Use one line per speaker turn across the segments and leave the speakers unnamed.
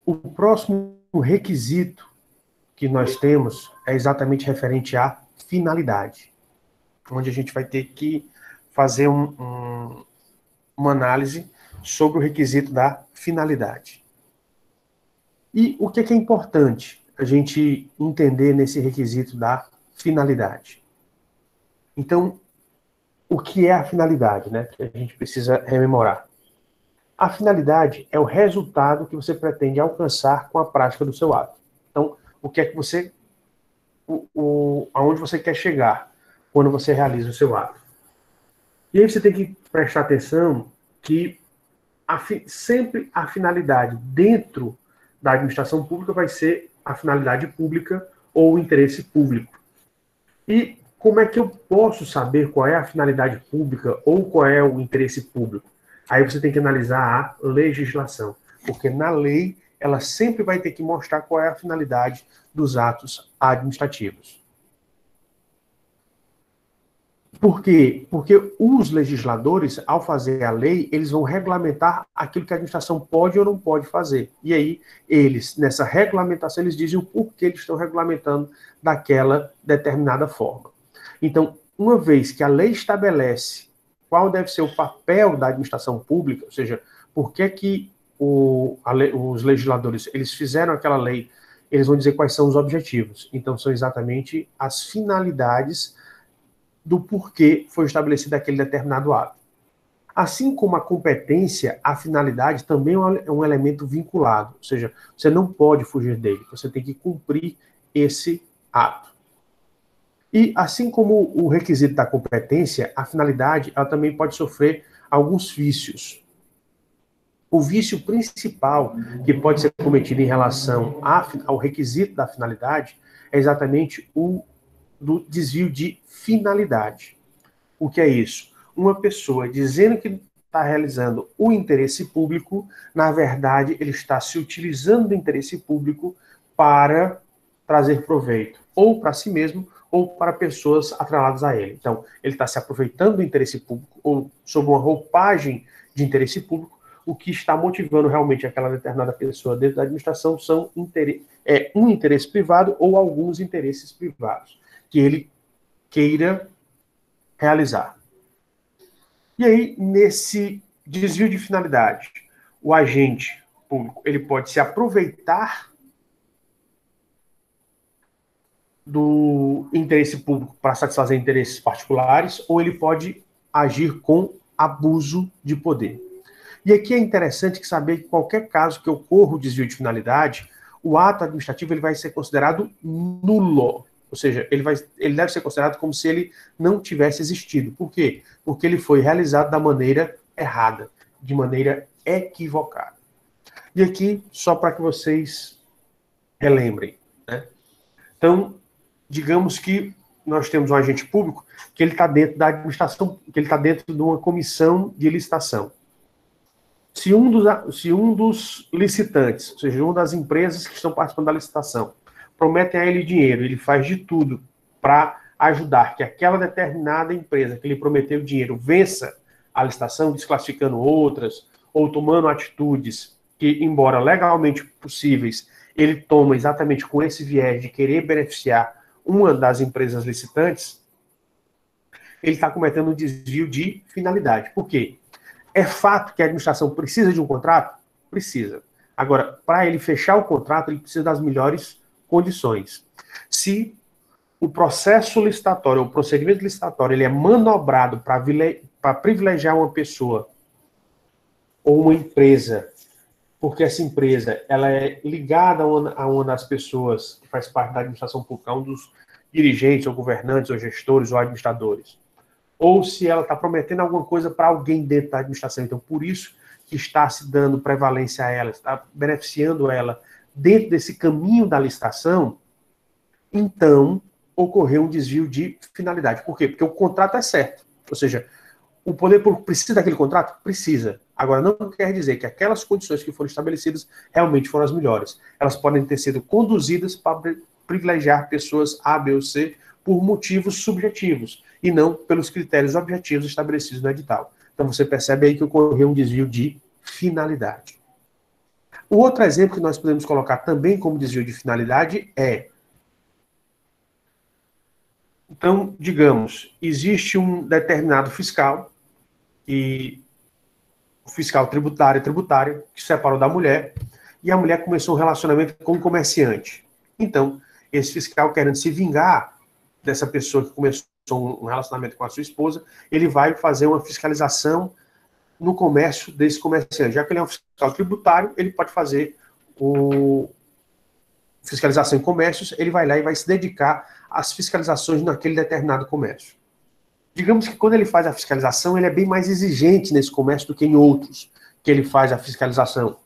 O próximo requisito que nós temos é exatamente referente à finalidade, onde a gente vai ter que fazer uma análise sobre o requisito da finalidade. E o que é importante a gente entender nesse requisito da finalidade? Então, o que é a finalidade, né? Que a gente precisa rememorar. A finalidade é o resultado que você pretende alcançar com a prática do seu ato. Então, o que é que você, aonde você quer chegar quando você realiza o seu ato. E aí você tem que prestar atenção que sempre a finalidade dentro da administração pública vai ser a finalidade pública ou o interesse público. E como é que eu posso saber qual é a finalidade pública ou qual é o interesse público? Aí você tem que analisar a legislação, porque na lei ela sempre vai ter que mostrar qual é a finalidade dos atos administrativos. Por quê? Porque os legisladores, ao fazer a lei, eles vão regulamentar aquilo que a administração pode ou não pode fazer. E aí, eles, nessa regulamentação, eles dizem o porquê eles estão regulamentando daquela determinada forma. Então, uma vez que a lei estabelece qual deve ser o papel da administração pública, ou seja, por que os legisladores eles fizeram aquela lei, eles vão dizer quais são os objetivos. Então, são exatamente as finalidades do porquê foi estabelecido aquele determinado ato. Assim como a competência, a finalidade também é um elemento vinculado, ou seja, você não pode fugir dele, você tem que cumprir esse ato. E assim como o requisito da competência, a finalidade ela também pode sofrer alguns vícios. O vício principal que pode ser cometido em relação ao requisito da finalidade é exatamente o do desvio de finalidade. O que é isso? Uma pessoa dizendo que está realizando o interesse público, na verdade, ele está se utilizando do interesse público para trazer proveito, ou para si mesmo, ou para pessoas atreladas a ele. Então, ele está se aproveitando do interesse público, ou sob uma roupagem de interesse público. O que está motivando realmente aquela determinada pessoa dentro da administração são um interesse privado ou alguns interesses privados que ele queira realizar. E aí, nesse desvio de finalidade, o agente público ele pode se aproveitar do interesse público para satisfazer interesses particulares, ou ele pode agir com abuso de poder. E aqui é interessante saber que qualquer caso que ocorra o desvio de finalidade, o ato administrativo ele vai ser considerado nulo. Ou seja, ele deve ser considerado como se ele não tivesse existido. Por quê? Porque ele foi realizado da maneira errada, de maneira equivocada. E aqui, só para que vocês relembrem, né? Então, digamos que nós temos um agente público que ele está dentro da administração, que ele está dentro de uma comissão de licitação. Se um dos licitantes, ou seja, uma das empresas que estão participando da licitação, prometem a ele dinheiro, ele faz de tudo para ajudar que aquela determinada empresa que lhe prometeu dinheiro vença a licitação, desclassificando outras, ou tomando atitudes que, embora legalmente possíveis, ele toma exatamente com esse viés de querer beneficiar uma das empresas licitantes, ele está cometendo um desvio de finalidade. Por quê? É fato que a administração precisa de um contrato? Precisa. Agora, para ele fechar o contrato, ele precisa das melhores condições. Se o processo licitatório, o procedimento licitatório, ele é manobrado para privilegiar uma pessoa ou uma empresa, porque essa empresa ela é ligada a uma das pessoas que faz parte da administração pública, a um dos dirigentes, ou governantes, ou gestores, ou administradores, ou se ela está prometendo alguma coisa para alguém dentro da administração. Então, por isso que está se dando prevalência a ela, está beneficiando ela dentro desse caminho da licitação, então ocorreu um desvio de finalidade. Por quê? Porque o contrato é certo. Ou seja, o poder público precisa daquele contrato? Precisa. Agora, não quer dizer que aquelas condições que foram estabelecidas realmente foram as melhores. Elas podem ter sido conduzidas para privilegiar pessoas A, B ou C por motivos subjetivos e não pelos critérios objetivos estabelecidos no edital. Então, você percebe aí que ocorreu um desvio de finalidade. O outro exemplo que nós podemos colocar também como desvio de finalidade é, então, digamos, existe um determinado fiscal, e o fiscal tributário, que se separou da mulher, e a mulher começou um relacionamento com um comerciante. Então, esse fiscal, querendo se vingar dessa pessoa que começou um relacionamento com a sua esposa, ele vai fazer uma fiscalização no comércio desse comerciante. Já que ele é um fiscal tributário, ele pode fazer fiscalização em comércios, ele vai lá e vai se dedicar às fiscalizações naquele determinado comércio. Digamos que quando ele faz a fiscalização, ele é bem mais exigente nesse comércio do que em outros que ele faz a fiscalização.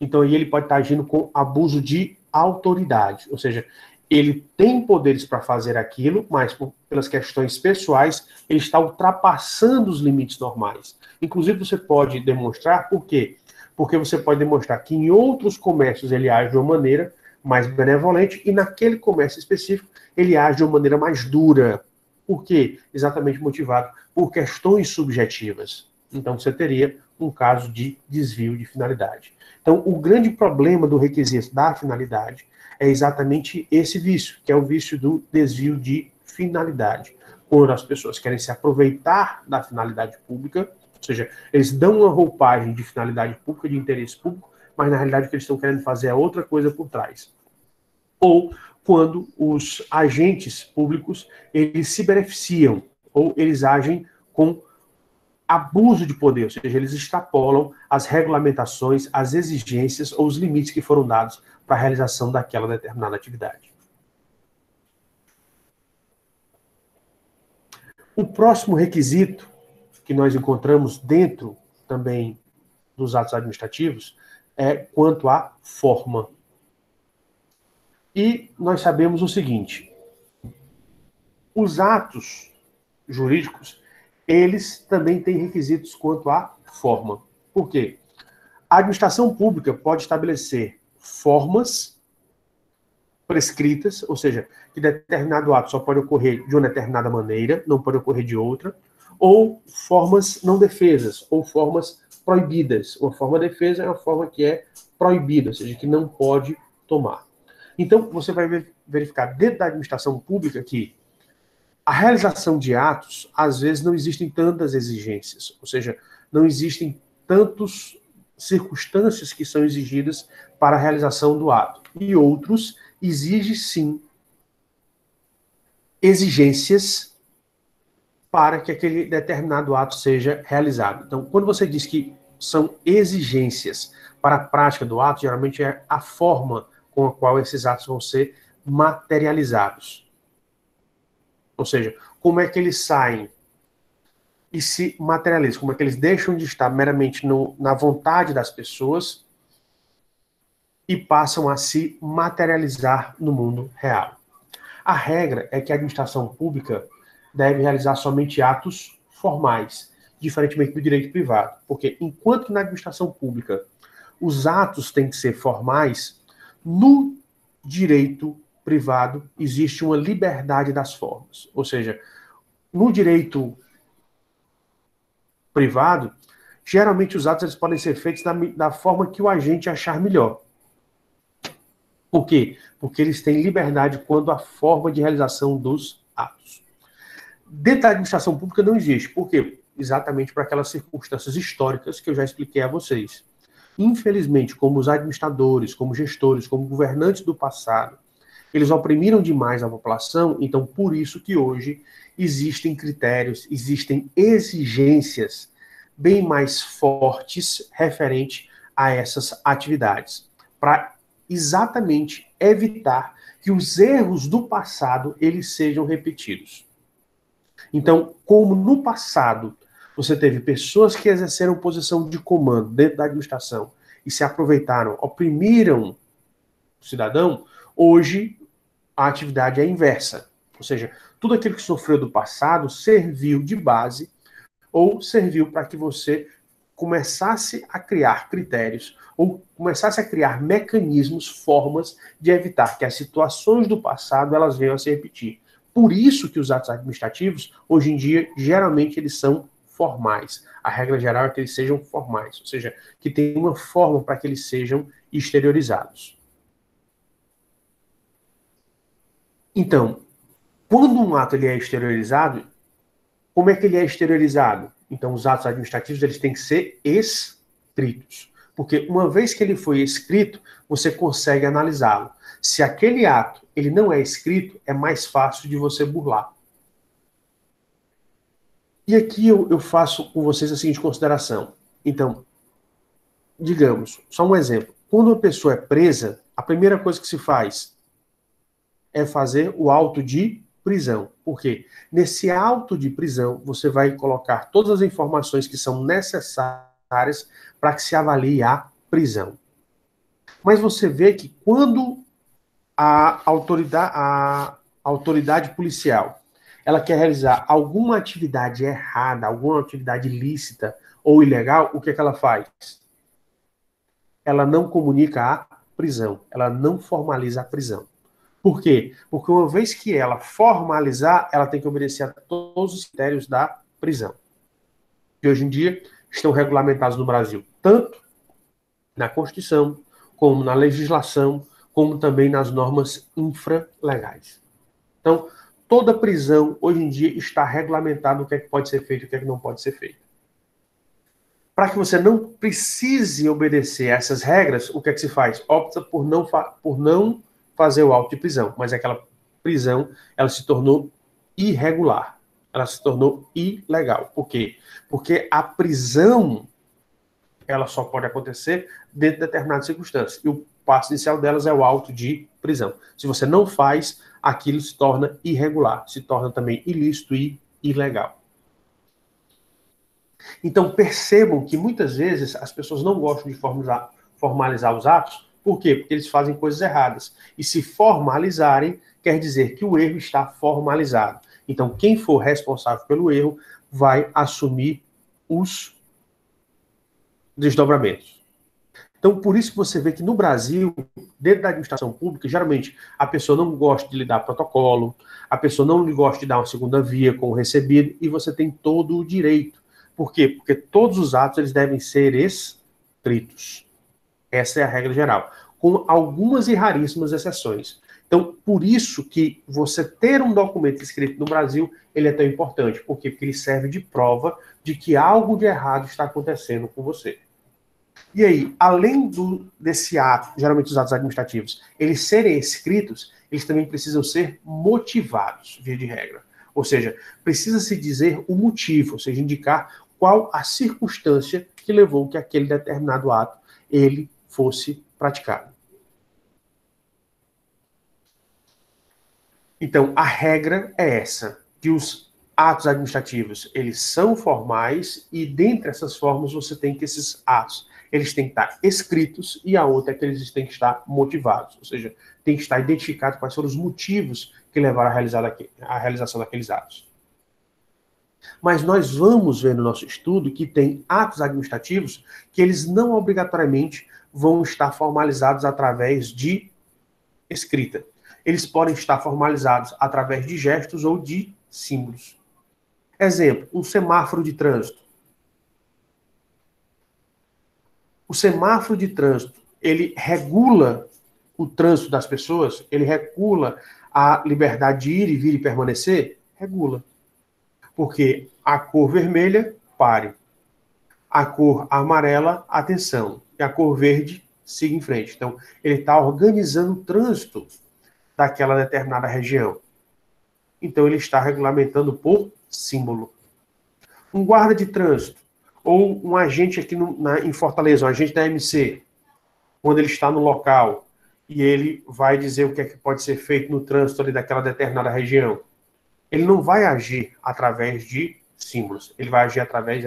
Então aí ele pode estar agindo com abuso de autoridade, ou seja, ele tem poderes para fazer aquilo, mas pelas questões pessoais, ele está ultrapassando os limites normais. Inclusive você pode demonstrar por quê? Porque você pode demonstrar que em outros comércios ele age de uma maneira mais benevolente e naquele comércio específico ele age de uma maneira mais dura. Por quê? Exatamente motivado por questões subjetivas. Então você teria um caso de desvio de finalidade. Então o grande problema do requisito da finalidade é exatamente esse vício, que é o vício do desvio de finalidade. Quando as pessoas querem se aproveitar da finalidade pública, ou seja, eles dão uma roupagem de finalidade pública, de interesse público, mas na realidade o que eles estão querendo fazer é outra coisa por trás. Ou quando os agentes públicos, eles se beneficiam, ou eles agem com abuso de poder, ou seja, eles extrapolam as regulamentações, as exigências ou os limites que foram dados para a realização daquela determinada atividade. O próximo requisito que nós encontramos dentro também dos atos administrativos é quanto à forma. E nós sabemos o seguinte, os atos jurídicos, eles também têm requisitos quanto à forma. Por quê? A administração pública pode estabelecer formas prescritas, ou seja, que determinado ato só pode ocorrer de uma determinada maneira, não pode ocorrer de outra, ou formas não defesas, ou formas proibidas. Uma forma defesa é uma forma que é proibida, ou seja, que não pode tomar. Então, você vai verificar dentro da administração pública que a realização de atos, às vezes, não existem tantas exigências, ou seja, não existem tantas circunstâncias que são exigidas para a realização do ato. E outros exigem, sim, exigências para que aquele determinado ato seja realizado. Então, quando você diz que são exigências para a prática do ato, geralmente é a forma com a qual esses atos vão ser materializados. Ou seja, como é que eles saem e se materializam, como é que eles deixam de estar meramente na vontade das pessoas e passam a se materializar no mundo real. A regra é que a administração pública deve realizar somente atos formais, diferentemente do direito privado, porque enquanto que na administração pública os atos têm que ser formais, no direito privado existe uma liberdade das formas. Ou seja, no direito privado, geralmente os atos eles podem ser feitos da forma que o agente achar melhor. Por quê? Porque eles têm liberdade quanto à forma de realização dos atos. Dentro da administração pública não existe. Por quê? Exatamente para aquelas circunstâncias históricas que eu já expliquei a vocês. Infelizmente, como os administradores, como gestores, como governantes do passado, eles oprimiram demais a população, então por isso que hoje existem critérios, existem exigências bem mais fortes referente a essas atividades, para exatamente evitar que os erros do passado eles sejam repetidos. Então, como no passado você teve pessoas que exerceram posição de comando dentro da administração e se aproveitaram, oprimiram o cidadão, hoje a atividade é inversa. Ou seja, tudo aquilo que sofreu do passado serviu de base ou serviu para que você começasse a criar critérios ou começasse a criar mecanismos, formas de evitar que as situações do passado elas venham a se repetir. Por isso que os atos administrativos, hoje em dia, geralmente eles são formais. A regra geral é que eles sejam formais, ou seja, que tem uma forma para que eles sejam exteriorizados. Então, quando um ato ele é exteriorizado, como é que ele é exteriorizado? Então, os atos administrativos eles têm que ser escritos. Porque uma vez que ele foi escrito, você consegue analisá-lo. Se aquele ato ele não é escrito, é mais fácil de você burlar. E aqui eu faço com vocês a seguinte consideração. Então, digamos, só um exemplo. Quando uma pessoa é presa, a primeira coisa que se faz é fazer o auto de prisão. Por quê? Nesse auto de prisão, você vai colocar todas as informações que são necessárias para que se avalie a prisão. Mas você vê que quando a autoridade policial ela quer realizar alguma atividade errada, alguma atividade ilícita ou ilegal, o que é que ela faz? Ela não comunica a prisão, ela não formaliza a prisão. Por quê? Porque uma vez que ela formalizar, ela tem que obedecer a todos os critérios da prisão. Que hoje em dia estão regulamentados no Brasil, tanto na Constituição, como na legislação, como também nas normas infralegais. Então, toda prisão, hoje em dia, está regulamentado o que é que pode ser feito e o que é que não pode ser feito. Para que você não precise obedecer a essas regras, o que é que se faz? Opta por não fazer o auto de prisão, mas aquela prisão, ela se tornou irregular, ela se tornou ilegal. Por quê? Porque a prisão, ela só pode acontecer dentro de determinadas circunstâncias, e o passo inicial delas é o auto de prisão. Se você não faz, aquilo se torna irregular, se torna também ilícito e ilegal. Então percebam que muitas vezes as pessoas não gostam de formalizar os atos. Por quê? Porque eles fazem coisas erradas. E se formalizarem, quer dizer que o erro está formalizado. Então, quem for responsável pelo erro vai assumir os desdobramentos. Então, por isso que você vê que no Brasil, dentro da administração pública, geralmente a pessoa não gosta de lhe dar protocolo, a pessoa não gosta de dar uma segunda via com o recebido, e você tem todo o direito. Por quê? Porque todos os atos eles devem ser escritos. Essa é a regra geral, com algumas e raríssimas exceções. Então, por isso que você ter um documento escrito no Brasil, ele é tão importante. Por quê? Porque ele serve de prova de que algo de errado está acontecendo com você. E aí, além desse ato, geralmente os atos administrativos, eles serem escritos, eles também precisam ser motivados, via de regra. Ou seja, precisa-se dizer o motivo, ou seja, indicar qual a circunstância que levou que aquele determinado ato ele fosse praticado. Então, a regra é essa, que os atos administrativos, eles são formais e dentre essas formas você tem que esses atos, eles têm que estar escritos e a outra é que eles têm que estar motivados, ou seja, tem que estar identificado quais foram os motivos que levaram à realização daqueles atos. Mas nós vamos ver no nosso estudo que tem atos administrativos que eles não obrigatoriamente vão estar formalizados através de escrita. Eles podem estar formalizados através de gestos ou de símbolos. Exemplo, um semáforo de trânsito. O semáforo de trânsito, ele regula o trânsito das pessoas? Ele regula a liberdade de ir e vir e permanecer? Regula. Porque a cor vermelha, pare. A cor amarela, atenção. E a cor verde, siga em frente. Então, ele está organizando o trânsito daquela determinada região. Então, ele está regulamentando por símbolo. Um guarda de trânsito, ou um agente aqui em Fortaleza, um agente da MC, quando ele está no local e ele vai dizer o que é que pode ser feito no trânsito ali daquela determinada região, ele não vai agir através de símbolos, ele vai agir através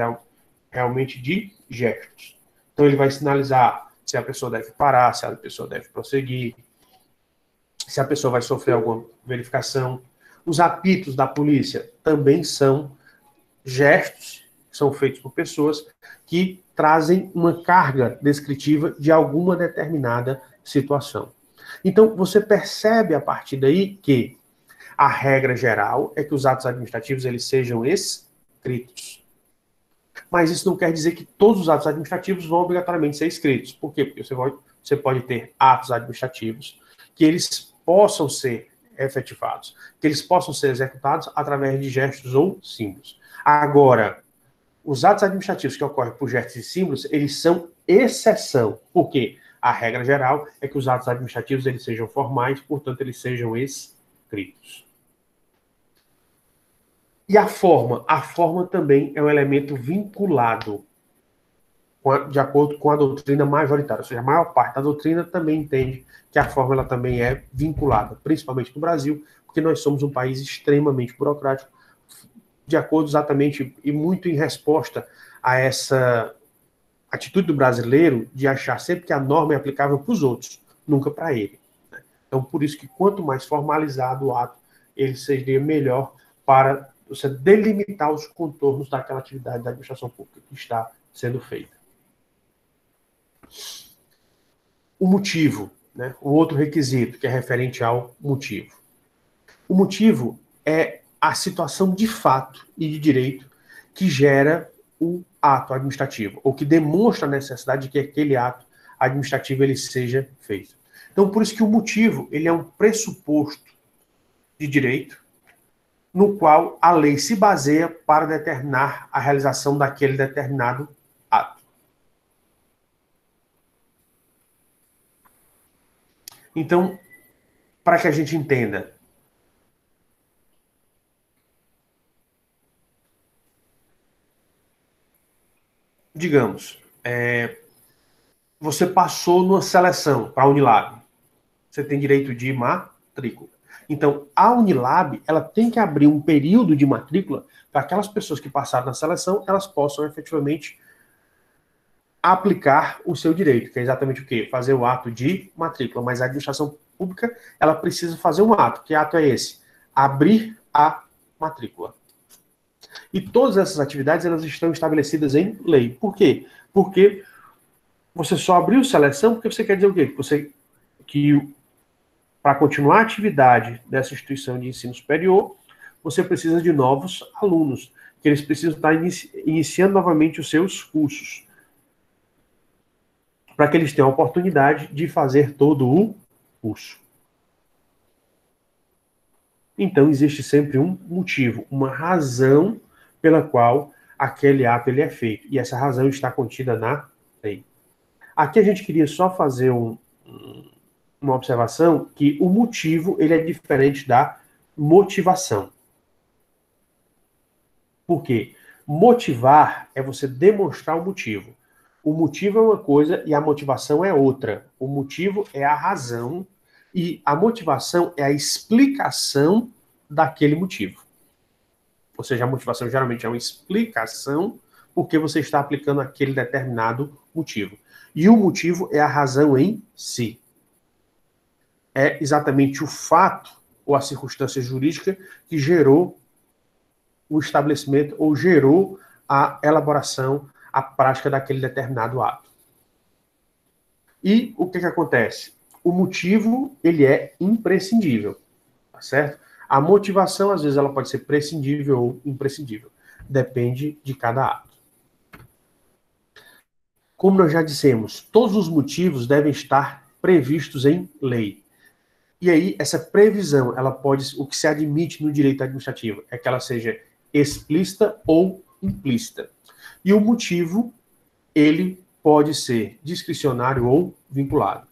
realmente de gestos. Então ele vai sinalizar se a pessoa deve parar, se a pessoa deve prosseguir, se a pessoa vai sofrer alguma verificação. Os apitos da polícia também são gestos que são feitos por pessoas que trazem uma carga descritiva de alguma determinada situação. Então você percebe a partir daí que a regra geral é que os atos administrativos eles sejam escritos. Mas isso não quer dizer que todos os atos administrativos vão obrigatoriamente ser escritos. Por quê? Porque você pode ter atos administrativos que eles possam ser efetivados, que eles possam ser executados através de gestos ou símbolos. Agora, os atos administrativos que ocorrem por gestos e símbolos, eles são exceção. Por quê? A regra geral é que os atos administrativos eles sejam formais, portanto, eles sejam escritos. E a forma também é um elemento vinculado de acordo com a doutrina majoritária, ou seja, a maior parte da doutrina também entende que a forma ela também é vinculada, principalmente no Brasil, porque nós somos um país extremamente burocrático, de acordo exatamente e muito em resposta a essa atitude do brasileiro de achar sempre que a norma é aplicável para os outros, nunca para ele. Então, por isso que quanto mais formalizado o ato, ele seria melhor para você delimitar os contornos daquela atividade da administração pública que está sendo feita. O motivo, né? O outro requisito que é referente ao motivo. O motivo é a situação de fato e de direito que gera o ato administrativo, ou que demonstra a necessidade de que aquele ato administrativo ele seja feito. Então, por isso que o motivo ele é um pressuposto de direito no qual a lei se baseia para determinar a realização daquele determinado ato. Então, para que a gente entenda, digamos, você passou numa seleção para a Unilab, você tem direito de matrícula. Então, a Unilab, ela tem que abrir um período de matrícula para aquelas pessoas que passaram na seleção, elas possam efetivamente aplicar o seu direito, que é exatamente o quê? Fazer o ato de matrícula. Mas a administração pública, ela precisa fazer um ato. Que ato é esse? Abrir a matrícula. E todas essas atividades, elas estão estabelecidas em lei. Por quê? Porque você só abriu seleção porque você quer dizer o quê? Que para continuar a atividade dessa instituição de ensino superior, você precisa de novos alunos, que eles precisam estar iniciando novamente os seus cursos, para que eles tenham a oportunidade de fazer todo o curso. Então, existe sempre um motivo, uma razão pela qual aquele ato ele é feito. E essa razão está contida na lei. Aqui a gente queria só fazer uma observação que o motivo ele é diferente da motivação. Por quê? Motivar é você demonstrar o motivo. O motivo é uma coisa e a motivação é outra. O motivo é a razão e a motivação é a explicação daquele motivo. Ou seja, a motivação geralmente é uma explicação porque você está aplicando aquele determinado motivo. E o motivo é a razão em si. É exatamente o fato ou a circunstância jurídica que gerou o estabelecimento ou gerou a elaboração, a prática daquele determinado ato. E o que acontece? O motivo, ele é imprescindível, tá certo? A motivação, às vezes, ela pode ser prescindível ou imprescindível. Depende de cada ato. Como nós já dissemos, todos os motivos devem estar previstos em lei. E aí, essa previsão, ela pode, o que se admite no direito administrativo é que ela seja explícita ou implícita. E o motivo, ele pode ser discricionário ou vinculado.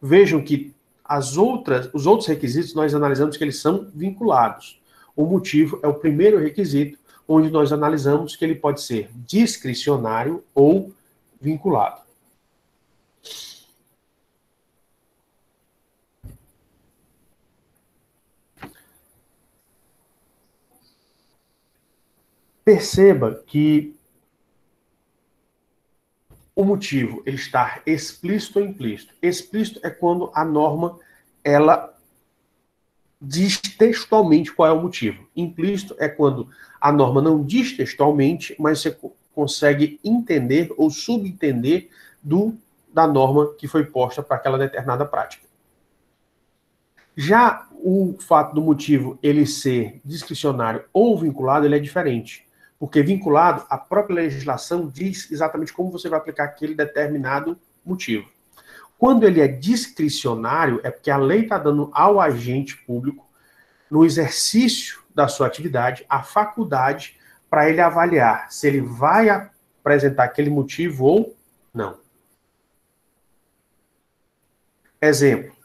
Vejam que os outros requisitos nós analisamos que eles são vinculados. O motivo é o primeiro requisito, onde nós analisamos que ele pode ser discricionário ou vinculado. Perceba que o motivo ele está explícito ou implícito. Explícito é quando a norma ela diz textualmente qual é o motivo. Implícito é quando a norma não diz textualmente, mas você consegue entender ou subentender da norma que foi posta para aquela determinada prática. Já o fato do motivo ele ser discricionário ou vinculado, ele é diferente. Porque vinculado, a própria legislação diz exatamente como você vai aplicar aquele determinado motivo. Quando ele é discricionário, é porque a lei está dando ao agente público, no exercício da sua atividade, a faculdade para ele avaliar se ele vai apresentar aquele motivo ou não. Exemplo,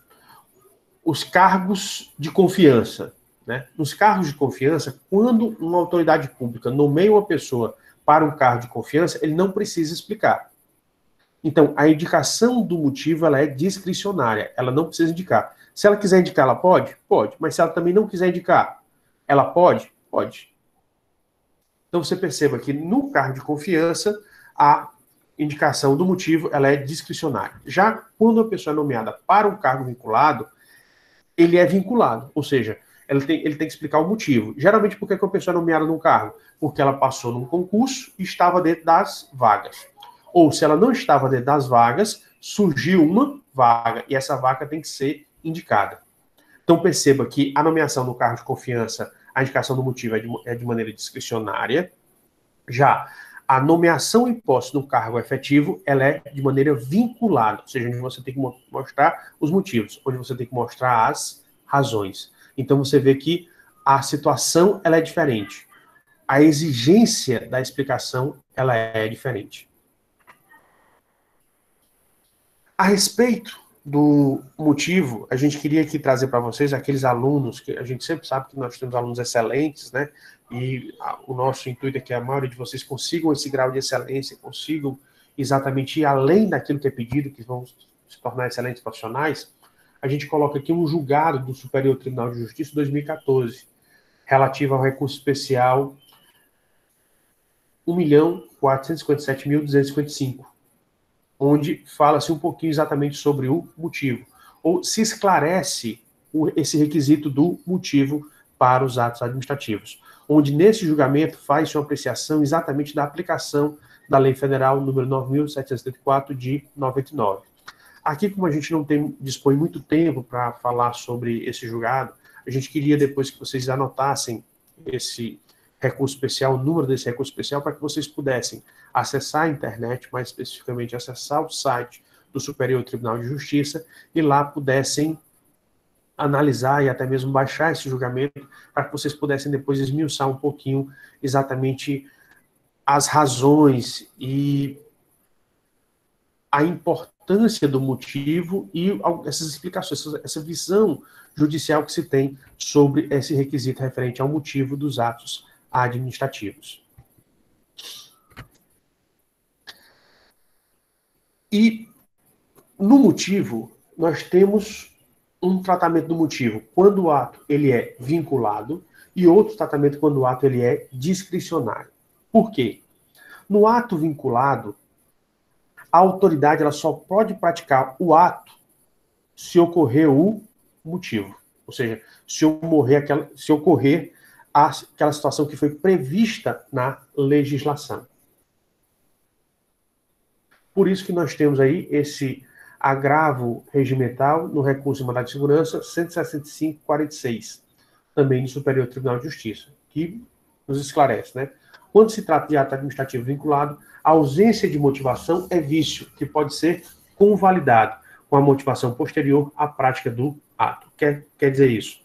os cargos de confiança. Né? Nos cargos de confiança, quando uma autoridade pública nomeia uma pessoa para um cargo de confiança, ele não precisa explicar. Então, a indicação do motivo ela é discricionária, ela não precisa indicar. Se ela quiser indicar, ela pode? Pode. Mas se ela também não quiser indicar, ela pode? Pode. Então, você perceba que no cargo de confiança, a indicação do motivo ela é discricionária. Já quando a pessoa é nomeada para um cargo vinculado, ele é vinculado, ou seja, ele tem que explicar o motivo. Geralmente, por que a pessoa é nomeada num cargo? Porque ela passou num concurso e estava dentro das vagas. Ou se ela não estava dentro das vagas, surgiu uma vaga, e essa vaga tem que ser indicada. Então perceba que a nomeação no cargo de confiança, a indicação do motivo é de maneira discricionária. Já a nomeação e posse no cargo efetivo, ela é de maneira vinculada, ou seja, onde você tem que mostrar os motivos, onde você tem que mostrar as razões. Então você vê que a situação ela é diferente. A exigência da explicação ela é diferente. A respeito do motivo, a gente queria aqui trazer para vocês aqueles alunos, que a gente sempre sabe que nós temos alunos excelentes, né? E o nosso intuito é que a maioria de vocês consigam esse grau de excelência, consigam exatamente ir além daquilo que é pedido, que vão se tornar excelentes profissionais. A gente coloca aqui um julgado do Superior Tribunal de Justiça 2014, relativo ao recurso especial 1.457.255. onde fala-se um pouquinho exatamente sobre o motivo, ou se esclarece esse requisito do motivo para os atos administrativos, onde nesse julgamento faz-se uma apreciação exatamente da aplicação da Lei Federal número 9.774 de 99. Aqui, como a gente não dispõe muito tempo para falar sobre esse julgado, a gente queria depois que vocês anotassem esse recurso especial, o número desse recurso especial, para que vocês pudessem acessar a internet, mais especificamente acessar o site do Superior Tribunal de Justiça e lá pudessem analisar e até mesmo baixar esse julgamento para que vocês pudessem depois esmiuçar um pouquinho exatamente as razões e a importância do motivo e essas explicações, essa visão judicial que se tem sobre esse requisito referente ao motivo dos atos administrativos. E no motivo, nós temos um tratamento do motivo quando o ato ele é vinculado e outro tratamento quando o ato ele é discricionário. Por quê? No ato vinculado, a autoridade ela só pode praticar o ato se ocorrer o motivo. Ou seja, se ocorrer aquela situação que foi prevista na legislação. Por isso que nós temos aí esse agravo regimental no recurso de mandado de segurança 165.46, também no Superior Tribunal de Justiça, que nos esclarece, né? Quando se trata de ato administrativo vinculado, a ausência de motivação é vício, que pode ser convalidado com a motivação posterior à prática do ato. Quer dizer isso?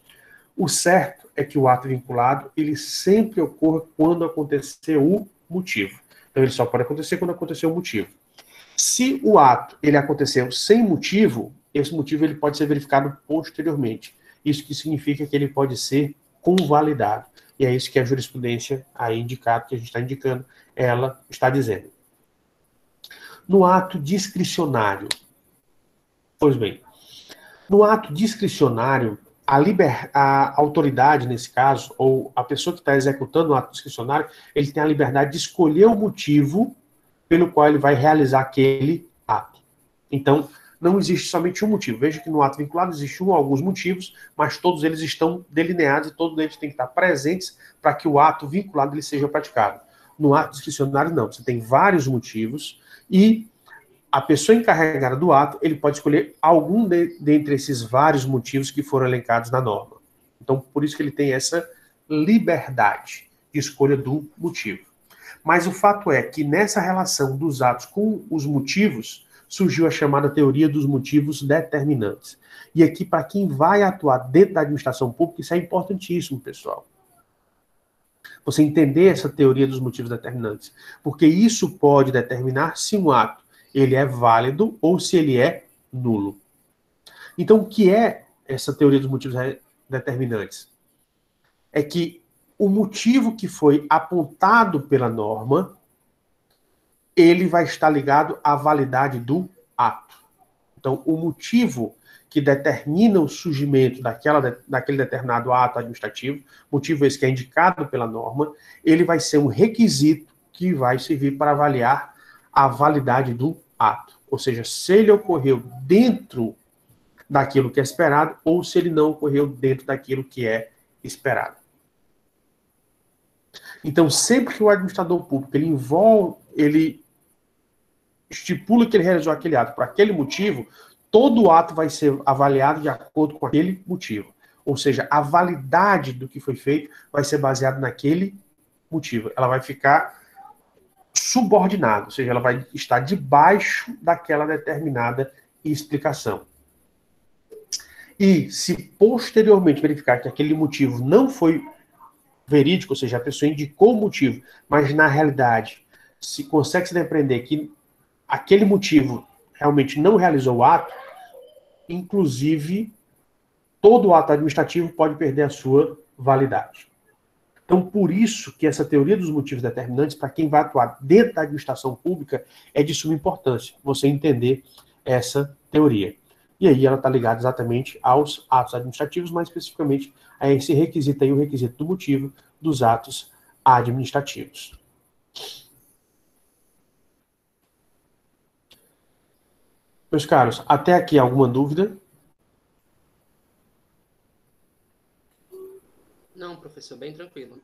O certo é que o ato vinculado, ele sempre ocorre quando acontecer o motivo. Então, ele só pode acontecer quando acontecer o motivo. Se o ato ele aconteceu sem motivo, esse motivo ele pode ser verificado posteriormente. Isso que significa que ele pode ser convalidado. E é isso que a jurisprudência aí indicada, que a gente está indicando, ela está dizendo. No ato discricionário, pois bem, no ato discricionário, a autoridade, nesse caso, ou a pessoa que está executando o ato discricionário, ele tem a liberdade de escolher o motivo pelo qual ele vai realizar aquele ato. Então, não existe somente um motivo. Veja que no ato vinculado existe um ou alguns motivos, mas todos eles estão delineados e todos eles têm que estar presentes para que o ato vinculado ele seja praticado. No ato discricionário, não. Você tem vários motivos e a pessoa encarregada do ato, ele pode escolher algum dentre esses vários motivos que foram elencados na norma. Então, por isso que ele tem essa liberdade de escolha do motivo. Mas o fato é que nessa relação dos atos com os motivos, surgiu a chamada teoria dos motivos determinantes. E aqui, para quem vai atuar dentro da administração pública, isso é importantíssimo, pessoal. Você entender essa teoria dos motivos determinantes. Porque isso pode determinar se um ato ele é válido ou se ele é nulo. Então, o que é essa teoria dos motivos determinantes? É que o motivo que foi apontado pela norma, ele vai estar ligado à validade do ato. Então, o motivo que determina o surgimento daquele determinado ato administrativo, motivo esse que é indicado pela norma, ele vai ser um requisito que vai servir para avaliar a validade do ato. Ou seja, se ele ocorreu dentro daquilo que é esperado ou se ele não ocorreu dentro daquilo que é esperado. Então, sempre que o administrador público ele estipula que ele realizou aquele ato por aquele motivo, todo ato vai ser avaliado de acordo com aquele motivo. Ou seja, a validade do que foi feito vai ser baseada naquele motivo. Ela vai ficar subordinada, ou seja, ela vai estar debaixo daquela determinada explicação. E se posteriormente verificar que aquele motivo não foi verídico, ou seja, a pessoa indicou o motivo, mas na realidade se consegue se depreender que aquele motivo realmente não realizou o ato, inclusive todo ato administrativo pode perder a sua validade. Então, por isso que essa teoria dos motivos determinantes, para quem vai atuar dentro da administração pública, é de suma importância você entender essa teoria. E aí ela está ligada exatamente aos atos administrativos, mais especificamente a esse requisito aí, o requisito do motivo dos atos administrativos. Meus caros, até aqui alguma dúvida?
Não, professor, bem tranquilo.